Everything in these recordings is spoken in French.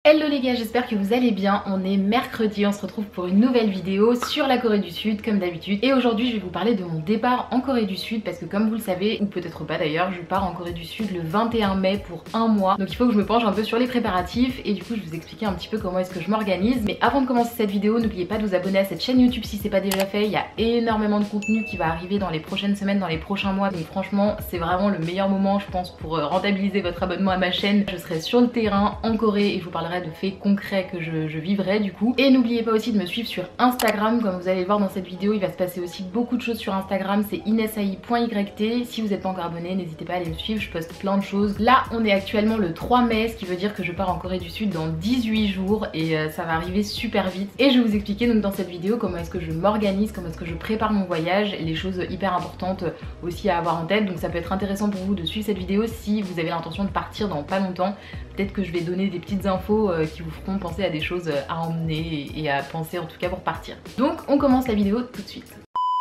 Hello les gars, j'espère que vous allez bien. On est mercredi, on se retrouve pour une nouvelle vidéo sur la Corée du Sud comme d'habitude. Et aujourd'hui je vais vous parler de mon départ en Corée du Sud parce que comme vous le savez, ou peut-être pas d'ailleurs, je pars en Corée du Sud le 21 mai pour un mois. Donc il faut que je me penche un peu sur les préparatifs et du coup je vais vous expliquer un petit peu comment est-ce que je m'organise. Mais avant de commencer cette vidéo, n'oubliez pas de vous abonner à cette chaîne YouTube si c'est pas déjà fait. Il y a énormément de contenu qui va arriver dans les prochaines semaines, dans les prochains mois. Donc franchement c'est vraiment le meilleur moment je pense pour rentabiliser votre abonnement à ma chaîne. Je serai sur le terrain en Corée et je vous parlerai de faits concrets que je vivrai du coup. Et n'oubliez pas aussi de me suivre sur Instagram, comme vous allez le voir dans cette vidéo, il va se passer aussi beaucoup de choses sur Instagram, c'est inesai.yt. Si vous n'êtes pas encore abonné, n'hésitez pas à aller me suivre, je poste plein de choses. Là on est actuellement le 3 mai, ce qui veut dire que je pars en Corée du Sud dans 18 jours et ça va arriver super vite. Et je vais vous expliquer donc dans cette vidéo comment est-ce que je m'organise, comment est-ce que je prépare mon voyage, les choses hyper importantes aussi à avoir en tête. Donc ça peut être intéressant pour vous de suivre cette vidéo si vous avez l'intention de partir dans pas longtemps. Peut-être que je vais donner des petites infos qui vous feront penser à des choses à emmener et à penser en tout cas pour partir. Donc on commence la vidéo tout de suite.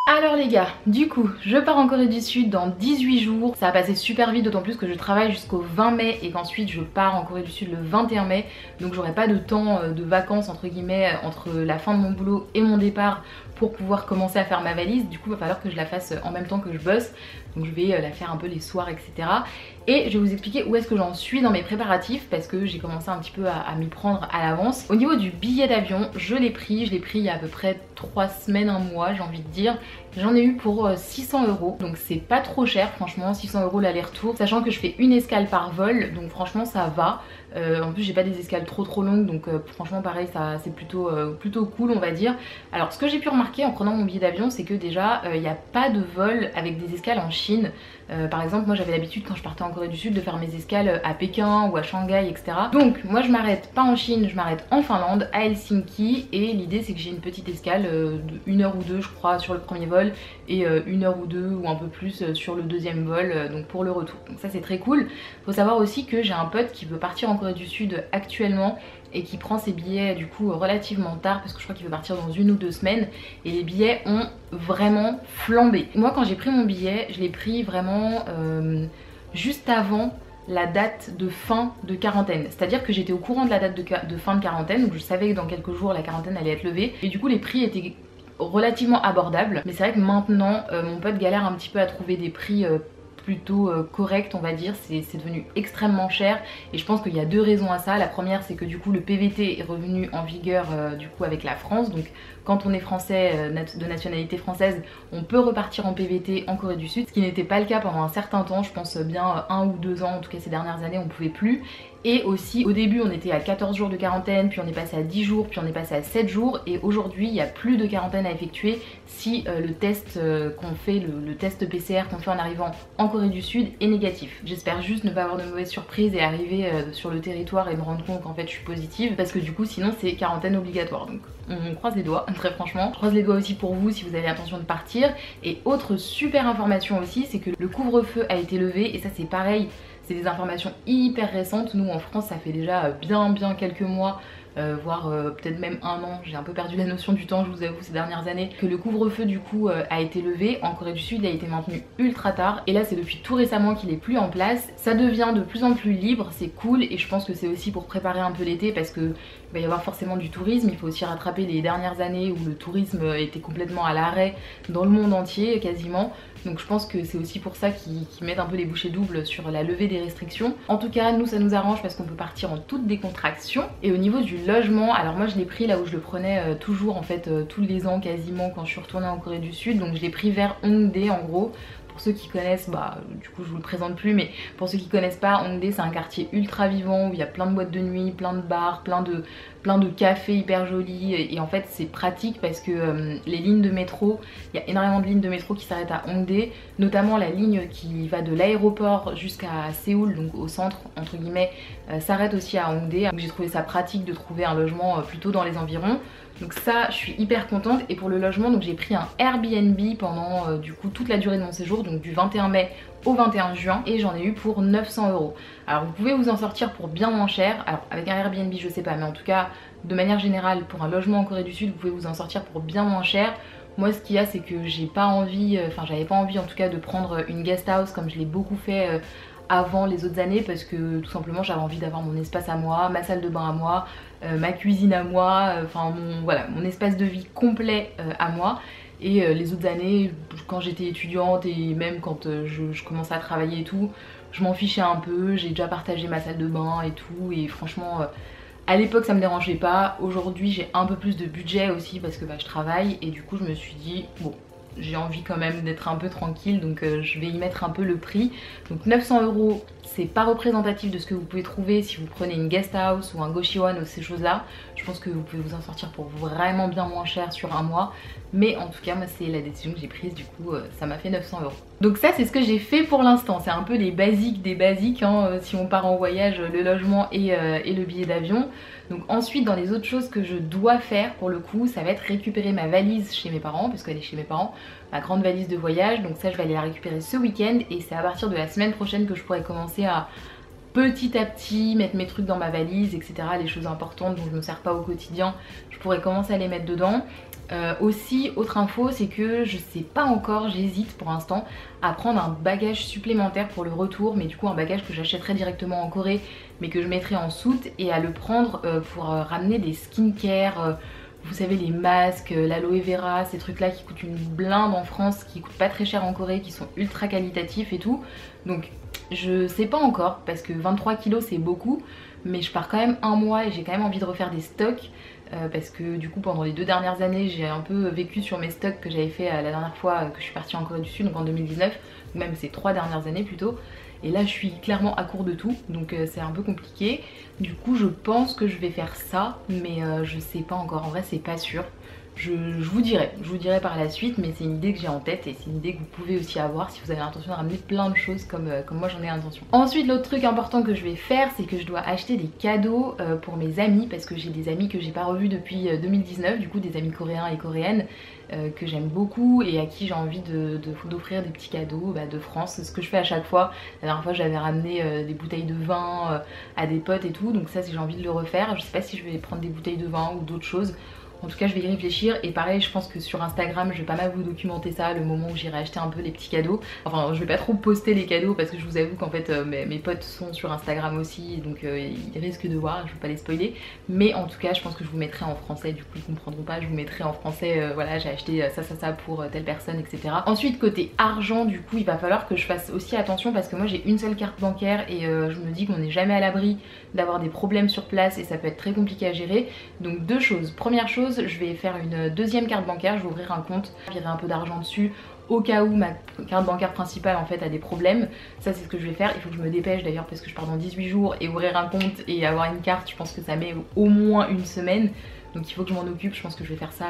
Alors les gars, du coup, je pars en Corée du Sud dans 18 jours. Ça va passer super vite, d'autant plus que je travaille jusqu'au 20 mai et qu'ensuite je pars en Corée du Sud le 21 mai. Donc j'aurai pas de temps de vacances entre guillemets entre la fin de mon boulot et mon départ pour pouvoir commencer à faire ma valise. Du coup il va falloir que je la fasse en même temps que je bosse. Donc je vais la faire un peu les soirs, etc. Et je vais vous expliquer où est-ce que j'en suis dans mes préparatifs parce que j'ai commencé un petit peu à m'y prendre à l'avance. Au niveau du billet d'avion, je l'ai pris il y a à peu près 3 semaines, un mois j'ai envie de dire. J'en ai eu pour 600 €, donc c'est pas trop cher franchement, 600 € l'aller-retour, sachant que je fais une escale par vol, donc franchement ça va. En plus j'ai pas des escales trop longues, donc franchement pareil ça c'est plutôt cool on va dire. Alors ce que j'ai pu remarquer en prenant mon billet d'avion, c'est que déjà il n'y a pas de vol avec des escales en Chine. Par exemple moi j'avais l'habitude quand je partais en Corée du Sud de faire mes escales à Pékin ou à Shanghai, etc. Donc moi je m'arrête pas en Chine, je m'arrête en Finlande, à Helsinki, et l'idée c'est que j'ai une petite escale de 1 heure ou 2 je crois sur le premier vol et 1 heure ou 2 ou un peu plus sur le deuxième vol, donc pour le retour. Donc ça c'est très cool. Faut savoir aussi que j'ai un pote qui veut partir en Corée du Sud actuellement et qui prend ses billets du coup relativement tard parce que je crois qu'il veut partir dans 1 ou 2 semaines et les billets ont vraiment flambé. Moi quand j'ai pris mon billet, je l'ai pris vraiment juste avant la date de fin de quarantaine, c'est-à-dire que j'étais au courant de la date de fin de quarantaine, donc je savais que dans quelques jours la quarantaine allait être levée et du coup les prix étaient relativement abordables. Mais c'est vrai que maintenant mon pote galère un petit peu à trouver des prix plutôt correct on va dire, c'est devenu extrêmement cher et je pense qu'il y a deux raisons à ça. La première c'est que du coup le PVT est revenu en vigueur du coup avec la France, donc quand on est français de nationalité française on peut repartir en PVT en Corée du Sud, ce qui n'était pas le cas pendant un certain temps, je pense bien 1 ou 2 ans, en tout cas ces dernières années on pouvait plus. Et aussi au début on était à 14 jours de quarantaine, puis on est passé à 10 jours, puis on est passé à 7 jours et aujourd'hui il n'y a plus de quarantaine à effectuer si le test qu'on fait, le test PCR qu'on fait en arrivant en Corée du Sud est négatif. J'espère juste ne pas avoir de mauvaises surprises et arriver sur le territoire et me rendre compte qu'en fait je suis positive, parce que du coup sinon c'est quarantaine obligatoire. Donc on croise les doigts, très franchement. Je croise les doigts aussi pour vous si vous avez l'intention de partir. Et autre super information aussi, c'est que le couvre-feu a été levé et ça c'est pareil. C'est des informations hyper récentes. Nous en France ça fait déjà bien quelques mois, voire peut-être même 1 an, j'ai un peu perdu la notion du temps je vous avoue ces dernières années, que le couvre-feu du coup a été levé. En Corée du Sud il a été maintenu ultra tard et là c'est depuis tout récemment qu'il est plus en place. Ça devient de plus en plus libre, c'est cool et je pense que c'est aussi pour préparer un peu l'été parce que il va y avoir forcément du tourisme. Il faut aussi rattraper les dernières années où le tourisme était complètement à l'arrêt dans le monde entier quasiment. Donc je pense que c'est aussi pour ça qu'ils mettent un peu les bouchées doubles sur la levée des restrictions. En tout cas nous ça nous arrange parce qu'on peut partir en toute décontraction. Et au niveau du logement, alors moi je l'ai pris là où je le prenais toujours en fait tous les ans quasiment quand je suis retournée en Corée du Sud. Donc je l'ai pris vers Hongdae en gros. Pour ceux qui connaissent, bah du coup je vous le présente plus, mais pour ceux qui connaissent pas, Hongdae c'est un quartier ultra vivant où il y a plein de boîtes de nuit, plein de bars, plein de cafés hyper jolis et en fait c'est pratique parce que les lignes de métro, il y a énormément de lignes de métro qui s'arrêtent à Hongdae, notamment la ligne qui va de l'aéroport jusqu'à Séoul, donc au centre entre guillemets, s'arrête aussi à Hongdae. Donc j'ai trouvé ça pratique de trouver un logement plutôt dans les environs. Donc ça je suis hyper contente. Et pour le logement donc j'ai pris un Airbnb pendant du coup toute la durée de mon séjour, donc du 21 mai au 21 juin et j'en ai eu pour 900 €. Alors vous pouvez vous en sortir pour bien moins cher. Alors avec un Airbnb je sais pas, mais en tout cas de manière générale pour un logement en Corée du Sud vous pouvez vous en sortir pour bien moins cher. Moi ce qu'il y a c'est que j'ai pas envie, enfin j'avais pas envie en tout cas de prendre une guest house comme je l'ai beaucoup fait avant les autres années parce que tout simplement j'avais envie d'avoir mon espace à moi, ma salle de bain à moi, ma cuisine à moi, enfin voilà, mon espace de vie complet à moi. Et les autres années, quand j'étais étudiante et même quand je commençais à travailler et tout, je m'en fichais un peu, j'ai déjà partagé ma salle de bain et tout, et franchement à l'époque ça me dérangeait pas. Aujourd'hui j'ai un peu plus de budget aussi parce que je travaille, et du coup je me suis dit bon, j'ai envie quand même d'être un peu tranquille, donc je vais y mettre un peu le prix. Donc 900 €, c'est pas représentatif de ce que vous pouvez trouver si vous prenez une guest house ou un Goshiwon ou ces choses là. Je pense que vous pouvez vous en sortir pour vraiment bien moins cher sur un mois, mais en tout cas moi c'est la décision que j'ai prise, du coup ça m'a fait 900 €. Donc ça c'est ce que j'ai fait pour l'instant, c'est un peu les basiques des basiques hein, si on part en voyage, le logement et le billet d'avion. Donc ensuite dans les autres choses que je dois faire pour le coup, ça va être récupérer ma valise chez mes parents, parce qu'elle est chez mes parents, ma grande valise de voyage. Donc ça je vais aller la récupérer ce week-end, et c'est à partir de la semaine prochaine que je pourrai commencer à petit à petit mettre mes trucs dans ma valise, etc. Les choses importantes dont je ne me sers pas au quotidien, je pourrais commencer à les mettre dedans. Aussi, autre info, c'est que je sais pas encore, j'hésite pour l'instant à prendre un bagage supplémentaire pour le retour, mais du coup un bagage que j'achèterai directement en Corée mais que je mettrai en soute, et à le prendre pour ramener des skincare, vous savez les masques, l'aloe vera, ces trucs là qui coûtent une blinde en France, qui coûtent pas très cher en Corée, qui sont ultra qualitatifs et tout. Donc je sais pas encore parce que 23 kilos c'est beaucoup, mais je pars quand même un mois et j'ai quand même envie de refaire des stocks. Parce que du coup pendant les 2 dernières années j'ai un peu vécu sur mes stocks que j'avais fait la dernière fois que je suis partie en Corée du Sud, donc en 2019, ou même ces 3 dernières années plutôt. Et là je suis clairement à court de tout, donc c'est un peu compliqué. Du coup je pense que je vais faire ça, mais je sais pas encore, en vrai c'est pas sûr. Je vous dirai par la suite, mais c'est une idée que j'ai en tête et c'est une idée que vous pouvez aussi avoir si vous avez l'intention de ramener plein de choses comme moi j'en ai l'intention. Ensuite l'autre truc important que je vais faire, c'est que je dois acheter des cadeaux pour mes amis, parce que j'ai des amis que j'ai pas revus depuis 2019, du coup des amis coréens et coréennes que j'aime beaucoup et à qui j'ai envie d'offrir des petits cadeaux de France, ce que je fais à chaque fois. La dernière fois j'avais ramené des bouteilles de vin à des potes et tout, donc ça j'ai envie de le refaire. Je sais pas si je vais prendre des bouteilles de vin ou d'autres choses. En tout cas je vais y réfléchir, et pareil je pense que sur Instagram je vais pas mal vous documenter ça, le moment où j'irai acheter un peu les petits cadeaux. Enfin je vais pas trop poster les cadeaux parce que je vous avoue qu'en fait mes potes sont sur Instagram aussi, donc ils risquent de voir, je vais pas les spoiler. Mais en tout cas je pense que je vous mettrai en français, du coup ils comprendront pas, je vous mettrai en français voilà j'ai acheté ça pour telle personne, etc. Ensuite côté argent, du coup il va falloir que je fasse aussi attention parce que moi j'ai une seule carte bancaire et je me dis qu'on n'est jamais à l'abri d'avoir des problèmes sur place et ça peut être très compliqué à gérer. Donc deux choses, première chose, je vais faire une deuxième carte bancaire, je vais ouvrir un compte, virer un peu d'argent dessus au cas où ma carte bancaire principale en fait a des problèmes. Ça c'est ce que je vais faire, il faut que je me dépêche d'ailleurs parce que je pars dans 18 jours et ouvrir un compte et avoir une carte je pense que ça met au moins une semaine. Donc il faut que je m'en occupe, je pense que je vais faire ça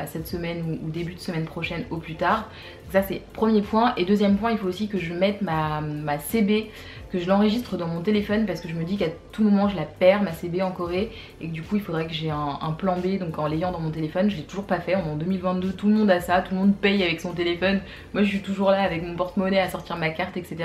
cette semaine ou début de semaine prochaine au plus tard. Donc ça c'est premier point. Et deuxième point, il faut aussi que je mette ma CB, que je l'enregistre dans mon téléphone parce que je me dis qu'à tout moment je la perds, ma CB en Corée, et que du coup il faudrait que j'ai un plan B, donc en l'ayant dans mon téléphone. Je l'ai toujours pas fait, en 2022 tout le monde a ça, tout le monde paye avec son téléphone. Moi je suis toujours là avec mon porte-monnaie à sortir ma carte, etc.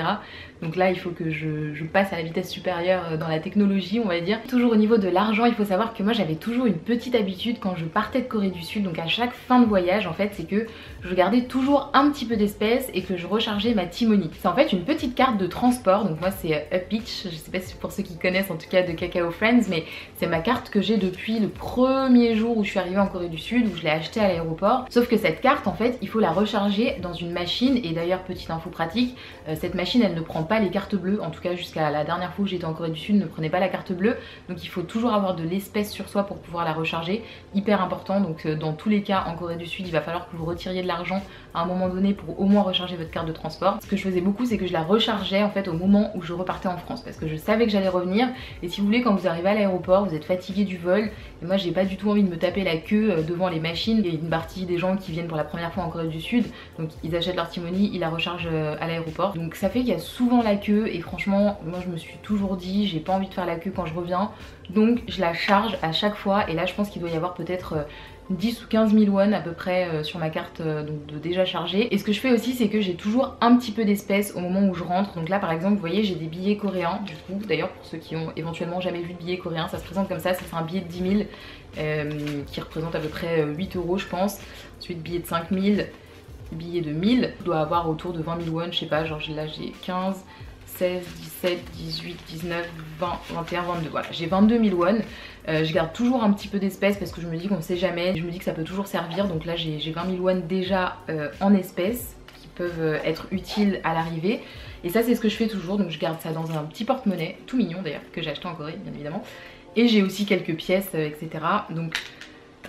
Donc là il faut que je passe à la vitesse supérieure dans la technologie on va dire. Toujours au niveau de l'argent, il faut savoir que moi j'avais toujours une petite habitude quand je partais de Corée du Sud, donc à chaque fin de voyage en fait, c'est que je gardais toujours un petit peu d'espèces et que je rechargeais ma T-Money. C'est en fait une petite carte de transport, donc moi c'est Upbeach, je sais pas si pour ceux qui connaissent en tout cas de Kakao Friends, mais c'est ma carte que j'ai depuis le premier jour où je suis arrivée en Corée du Sud, où je l'ai achetée à l'aéroport. Sauf que cette carte en fait il faut la recharger dans une machine, et d'ailleurs petite info pratique, cette machine elle ne prend pas les cartes bleues, en tout cas jusqu'à la dernière fois où j'étais en Corée du Sud ne prenait pas la carte bleue, donc il faut toujours avoir de l'espèce sur soi pour pouvoir la recharger, hyper important. Donc dans tous les cas en Corée du Sud il va falloir que vous retiriez de l'argent à un moment donné pour au moins recharger votre carte de transport. Ce que je faisais beaucoup c'est que je la rechargeais en fait au moment où je repartais en France parce que je savais que j'allais revenir, et si vous voulez quand vous arrivez à l'aéroport vous êtes fatigué du vol, et moi j'ai pas du tout envie de me taper la queue devant les machines. Il y a une partie des gens qui viennent pour la première fois en Corée du Sud, donc ils achètent leur T-Money, ils la rechargent à l'aéroport, donc ça fait qu'il y a souvent la queue, et franchement moi je me suis toujours dit j'ai pas envie de faire la queue quand je reviens, donc je la charge à chaque fois. Et là je pense qu'il doit y avoir peut-être 10 ou 15 000 won à peu près sur ma carte donc de déjà chargée. Et ce que je fais aussi c'est que j'ai toujours un petit peu d'espèces au moment où je rentre. Donc là par exemple vous voyez j'ai des billets coréens, du coup d'ailleurs pour ceux qui ont éventuellement jamais vu de billets coréens, ça se présente comme ça, c'est un billet de 10 000 qui représente à peu près 8 € je pense. Ensuite billet de 5 000, billet de 1000, je dois avoir autour de 20 000 won, je sais pas, genre là j'ai 15, 16, 17, 18, 19, 20, 21, 22. Voilà, j'ai 22 000 won. Je garde toujours un petit peu d'espèces parce que je me dis qu'on ne sait jamais. Je me dis que ça peut toujours servir. Donc là, j'ai 20 000 won déjà en espèces qui peuvent être utiles à l'arrivée. Et ça, c'est ce que je fais toujours. Donc je garde ça dans un petit porte-monnaie, tout mignon d'ailleurs, que j'ai acheté en Corée, bien évidemment. Et j'ai aussi quelques pièces, etc. Donc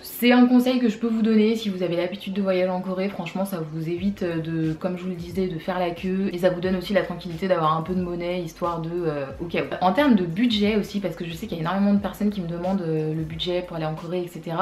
c'est un conseil que je peux vous donner si vous avez l'habitude de voyager en Corée. Franchement, ça vous évite de, comme je vous le disais, de faire la queue. Et ça vous donne aussi la tranquillité d'avoir un peu de monnaie, histoire de au cas où. En termes de budget aussi, parce que je sais qu'il y a énormément de personnes qui me demandent le budget pour aller en Corée, etc.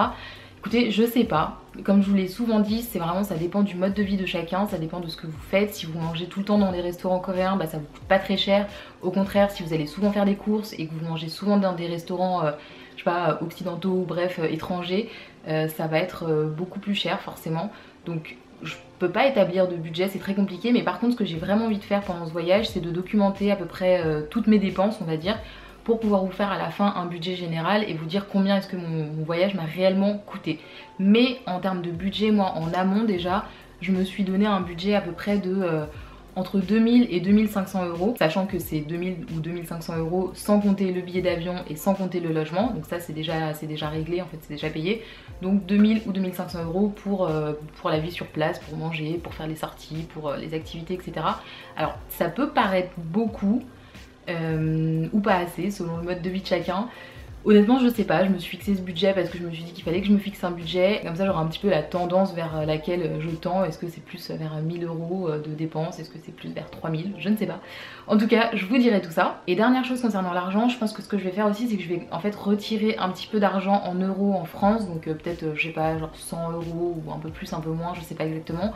Écoutez, je sais pas. Comme je vous l'ai souvent dit, c'est vraiment, ça dépend du mode de vie de chacun, ça dépend de ce que vous faites. Si vous mangez tout le temps dans des restaurants coréens, bah ça vous coûte pas très cher. Au contraire, si vous allez souvent faire des courses et que vous mangez souvent dans des restaurants je sais pas, occidentaux, bref, étrangers, ça va être beaucoup plus cher forcément. Donc je peux pas établir de budget, c'est très compliqué, mais par contre ce que j'ai vraiment envie de faire pendant ce voyage, c'est de documenter à peu près toutes mes dépenses, on va dire, pour pouvoir vous faire à la fin un budget général et vous dire combien est-ce que mon voyage m'a réellement coûté. Mais en termes de budget, moi en amont déjà, je me suis donné un budget à peu près de entre 2000 et 2500 euros, sachant que c'est 2000 ou 2500 euros sans compter le billet d'avion et sans compter le logement. Donc ça c'est déjà réglé, en fait c'est déjà payé. Donc 2000 ou 2500 euros pour la vie sur place, pour manger, pour faire les sorties, pour les activités, etc. Alors ça peut paraître beaucoup ou pas assez selon le mode de vie de chacun. Honnêtement je sais pas, je me suis fixé ce budget parce que je me suis dit qu'il fallait que je me fixe un budget, comme ça j'aurai un petit peu la tendance vers laquelle je tends. Est-ce que c'est plus vers 1000 euros de dépenses, est-ce que c'est plus vers 3000, je ne sais pas. En tout cas je vous dirai tout ça. Et dernière chose concernant l'argent, je pense que ce que je vais faire aussi c'est que je vais en fait retirer un petit peu d'argent en euros en France, donc peut-être je sais pas genre 100 euros ou un peu plus, un peu moins, je sais pas exactement,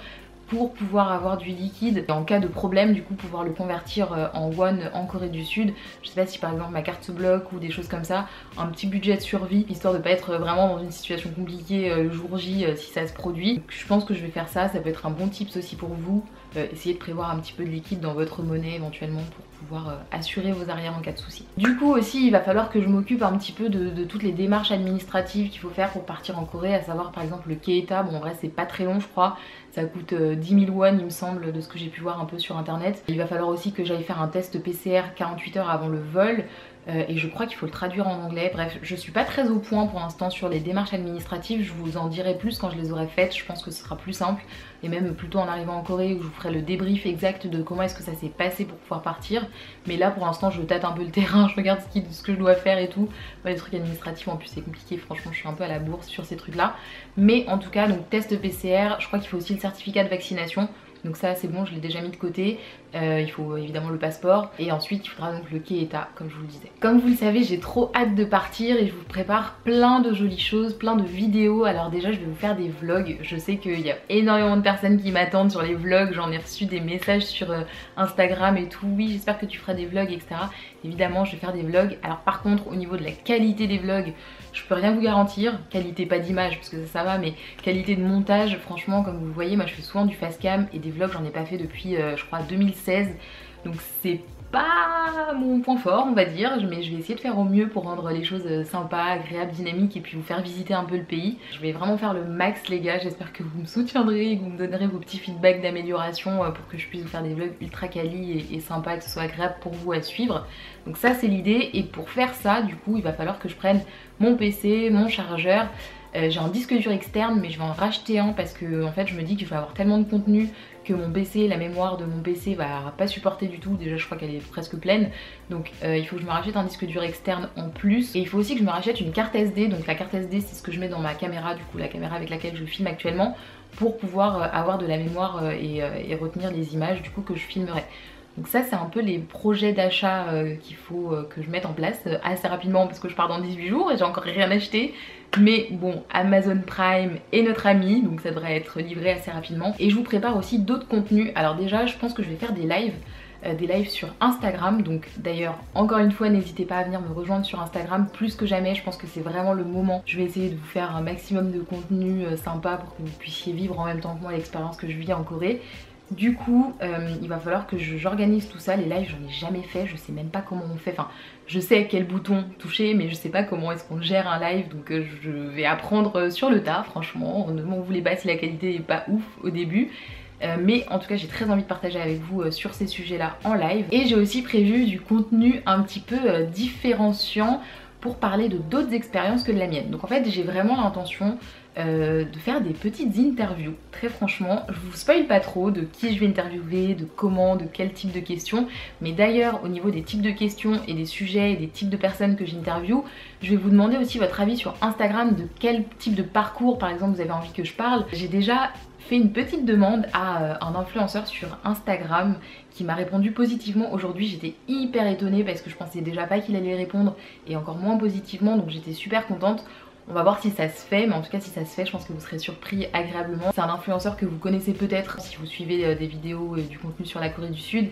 pour pouvoir avoir du liquide et en cas de problème du coup pouvoir le convertir en won en Corée du Sud. Je sais pas si par exemple ma carte se bloque ou des choses comme ça, un petit budget de survie histoire de pas être vraiment dans une situation compliquée le jour J si ça se produit. Donc, je pense que je vais faire ça, ça peut être un bon tips aussi pour vous, essayer de prévoir un petit peu de liquide dans votre monnaie éventuellement pour pouvoir assurer vos arrières en cas de souci. Du coup aussi il va falloir que je m'occupe un petit peu de toutes les démarches administratives qu'il faut faire pour partir en Corée, à savoir par exemple le KETA. Bon en vrai c'est pas très long je crois, ça coûte 10 000 won il me semble de ce que j'ai pu voir un peu sur internet. Il va falloir aussi que j'aille faire un test PCR 48 heures avant le vol. Et je crois qu'il faut le traduire en anglais. Bref, je suis pas très au point pour l'instant sur les démarches administratives, je vous en dirai plus quand je les aurai faites, je pense que ce sera plus simple, et même plutôt en arrivant en Corée où je vous ferai le débrief exact de comment est-ce que ça s'est passé pour pouvoir partir. Mais là pour l'instant je tâte un peu le terrain, je regarde ce que je dois faire et tout. Les trucs administratifs en plus c'est compliqué, franchement je suis un peu à la bourse sur ces trucs là. Mais en tout cas donc test PCR, je crois qu'il faut aussi le certificat de vaccination. Donc ça c'est bon, je l'ai déjà mis de côté. Il faut évidemment le passeport et ensuite il faudra donc le KETA comme je vous le disais. Comme vous le savez j'ai trop hâte de partir et je vous prépare plein de jolies choses, plein de vidéos. Alors déjà je vais vous faire des vlogs, je sais qu'il y a énormément de personnes qui m'attendent sur les vlogs, j'en ai reçu des messages sur Instagram et tout. Oui j'espère que tu feras des vlogs etc. Évidemment je vais faire des vlogs. Alors par contre au niveau de la qualité des vlogs je peux rien vous garantir, qualité pas d'image parce que ça va, mais qualité de montage franchement comme vous le voyez moi je fais souvent du fast cam et des vlogs j'en ai pas fait depuis je crois 2016, donc c'est pas mon point fort on va dire, mais je vais essayer de faire au mieux pour rendre les choses sympas, agréables, dynamiques et puis vous faire visiter un peu le pays. Je vais vraiment faire le max les gars, j'espère que vous me soutiendrez et que vous me donnerez vos petits feedbacks d'amélioration pour que je puisse vous faire des vlogs ultra quali et sympas, que ce soit agréable pour vous à suivre. Donc ça c'est l'idée, et pour faire ça du coup il va falloir que je prenne mon PC, mon chargeur. J'ai un disque dur externe mais je vais en racheter un parce que en fait je me dis que je vais avoir tellement de contenu que mon PC, la mémoire de mon PC va pas supporter du tout. Déjà je crois qu'elle est presque pleine, donc il faut que je me rachète un disque dur externe en plus. Et il faut aussi que je me rachète une carte SD. Donc la carte SD c'est ce que je mets dans ma caméra, du coup la caméra avec laquelle je filme actuellement, pour pouvoir avoir de la mémoire et retenir les images du coup que je filmerai. Donc ça c'est un peu les projets d'achat qu'il faut que je mette en place assez rapidement parce que je pars dans 18 jours et j'ai encore rien acheté. Mais bon, Amazon Prime est notre ami, donc ça devrait être livré assez rapidement. Et je vous prépare aussi d'autres contenus. Alors déjà je pense que je vais faire des lives sur Instagram. Donc d'ailleurs encore une fois n'hésitez pas à venir me rejoindre sur Instagram plus que jamais, je pense que c'est vraiment le moment. Je vais essayer de vous faire un maximum de contenu sympa pour que vous puissiez vivre en même temps que moi l'expérience que je vis en Corée. Du coup il va falloir que j'organise tout ça. Les lives j'en ai jamais fait, je sais même pas comment on fait, enfin je sais quel bouton toucher mais je sais pas comment est-ce qu'on gère un live, donc je vais apprendre sur le tas franchement. Ne m'en voulez pas si la qualité est pas ouf au début, Mais en tout cas j'ai très envie de partager avec vous sur ces sujets là en live. Et j'ai aussi prévu du contenu un petit peu différenciant pour parler de d'autres expériences que de la mienne. Donc en fait j'ai vraiment l'intention de faire des petites interviews. Très franchement, je vous spoil pas trop de qui je vais interviewer, de comment, de quel type de questions. Mais d'ailleurs au niveau des types de questions et des sujets et des types de personnes que j'interviewe, je vais vous demander aussi votre avis sur Instagram, de quel type de parcours par exemple vous avez envie que je parle. J'ai déjà fait une petite demande à un influenceur sur Instagram qui m'a répondu positivement aujourd'hui. J'étais hyper étonnée parce que je pensais déjà pas qu'il allait répondre et encore moins positivement, donc j'étais super contente. On va voir si ça se fait, mais en tout cas si ça se fait je pense que vous serez surpris agréablement. C'est un influenceur que vous connaissez peut-être si vous suivez des vidéos et du contenu sur la Corée du Sud,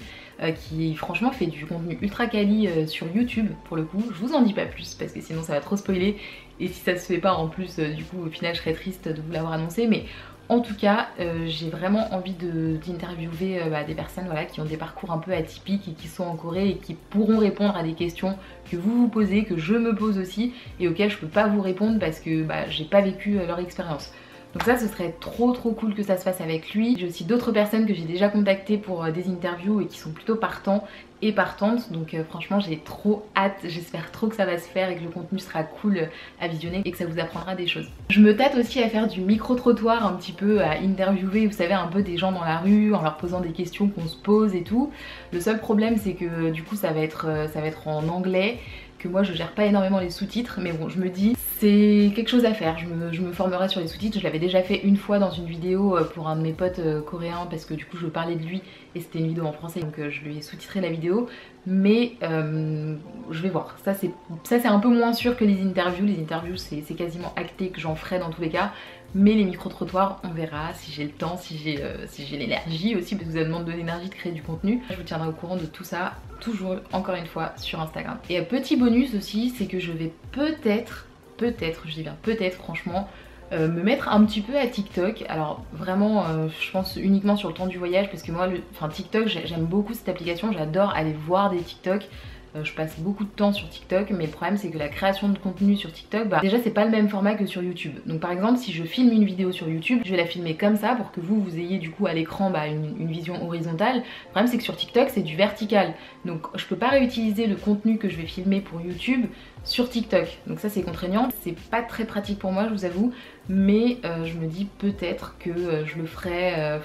qui franchement fait du contenu ultra quali sur YouTube pour le coup. Je vous en dis pas plus parce que sinon ça va trop spoiler, et si ça se fait pas en plus du coup au final je serais triste de vous l'avoir annoncé. Mais en tout cas, j'ai vraiment envie d'interviewer des personnes voilà, qui ont des parcours un peu atypiques et qui sont en Corée et qui pourront répondre à des questions que vous vous posez, que je me pose aussi et auxquelles je peux pas vous répondre parce que j'ai pas vécu leur expérience. Donc ça ce serait trop cool que ça se fasse avec lui. J'ai aussi d'autres personnes que j'ai déjà contactées pour des interviews et qui sont plutôt partants et partantes. Donc franchement j'ai trop hâte, j'espère trop que ça va se faire et que le contenu sera cool à visionner et que ça vous apprendra des choses. Je me tâte aussi à faire du micro-trottoir un petit peu, à interviewer, vous savez, un peu des gens dans la rue en leur posant des questions qu'on se pose et tout. Le seul problème c'est que du coup ça va être en anglais, que moi je gère pas énormément les sous-titres, mais bon je me dis c'est quelque chose à faire, je me formerai sur les sous-titres. Je l'avais déjà fait une fois dans une vidéo pour un de mes potes coréens parce que du coup je parlais de lui et c'était une vidéo en français donc je lui ai sous-titré la vidéo, mais je vais voir. Ça c'est un peu moins sûr que les interviews c'est quasiment acté que j'en ferai dans tous les cas. Mais les micro-trottoirs, on verra si j'ai le temps, si j'ai l'énergie aussi, parce que ça demande de l'énergie de créer du contenu. Je vous tiendrai au courant de tout ça, toujours, encore une fois, sur Instagram. Et un petit bonus aussi, c'est que je vais peut-être, je dis bien peut-être franchement, me mettre un petit peu à TikTok. Alors vraiment, je pense uniquement sur le temps du voyage, parce que moi, TikTok, j'aime beaucoup cette application, j'adore aller voir des TikTok. Je passe beaucoup de temps sur TikTok, mais le problème c'est que la création de contenu sur TikTok, déjà c'est pas le même format que sur YouTube. Donc par exemple si je filme une vidéo sur YouTube, je vais la filmer comme ça pour que vous ayez du coup à l'écran une vision horizontale. Le problème c'est que sur TikTok c'est du vertical, donc je peux pas réutiliser le contenu que je vais filmer pour YouTube sur TikTok. Donc ça c'est contraignant, c'est pas très pratique pour moi je vous avoue, mais je me dis peut-être que je le ferai.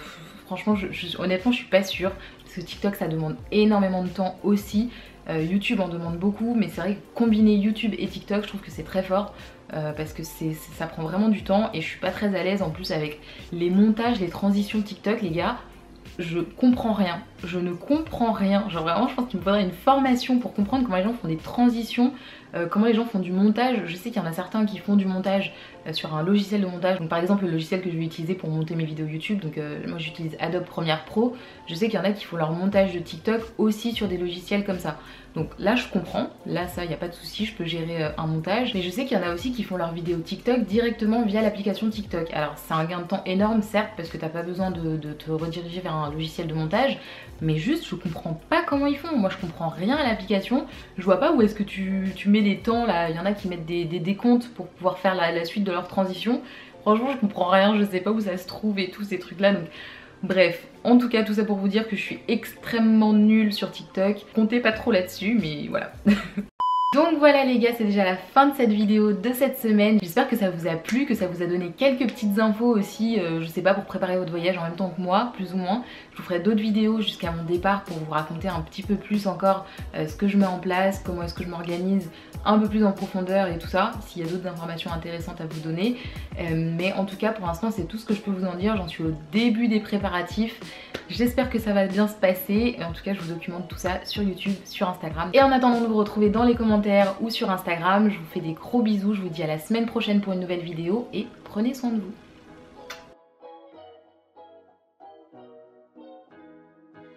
Franchement honnêtement je suis pas sûre, parce que TikTok ça demande énormément de temps aussi. YouTube en demande beaucoup, mais c'est vrai que combiner YouTube et TikTok je trouve que c'est très fort parce que ça prend vraiment du temps et je suis pas très à l'aise en plus avec les montages, les transitions TikTok les gars. Je comprends rien, je ne comprends rien, genre vraiment je pense qu'il me faudrait une formation pour comprendre comment les gens font des transitions, comment les gens font du montage. Je sais qu'il y en a certains qui font du montage sur un logiciel de montage, donc par exemple le logiciel que je vais utiliser pour monter mes vidéos YouTube, donc moi j'utilise Adobe Premiere Pro. Je sais qu'il y en a qui font leur montage de TikTok aussi sur des logiciels comme ça, donc là je comprends, là ça y a pas de souci, je peux gérer un montage, mais je sais qu'il y en a aussi qui font leurs vidéos TikTok directement via l'application TikTok. Alors c'est un gain de temps énorme certes, parce que t'as pas besoin de te rediriger vers un logiciel de montage, mais juste je comprends pas comment ils font. Moi je comprends rien à l'application, je vois pas où est-ce que tu mets les temps là. Il y en a qui mettent des décomptes pour pouvoir faire la suite de leur transition. Franchement je comprends rien, je sais pas où ça se trouve et tous ces trucs là, donc bref, en tout cas tout ça pour vous dire que je suis extrêmement nulle sur TikTok. Comptez pas trop là-dessus, mais voilà. Donc voilà les gars, c'est déjà la fin de cette vidéo de cette semaine. J'espère que ça vous a plu, que ça vous a donné quelques petites infos aussi, je sais pas, pour préparer votre voyage en même temps que moi, plus ou moins. Je vous ferai d'autres vidéos jusqu'à mon départ pour vous raconter un petit peu plus encore ce que je mets en place, comment est-ce que je m'organise un peu plus en profondeur et tout ça, s'il y a d'autres informations intéressantes à vous donner. Mais en tout cas pour l'instant c'est tout ce que je peux vous en dire, j'en suis au début des préparatifs. J'espère que ça va bien se passer, en tout cas je vous documente tout ça sur YouTube, sur Instagram. Et en attendant de vous retrouver dans les commentaires ou sur Instagram, je vous fais des gros bisous, je vous dis à la semaine prochaine pour une nouvelle vidéo et prenez soin de vous.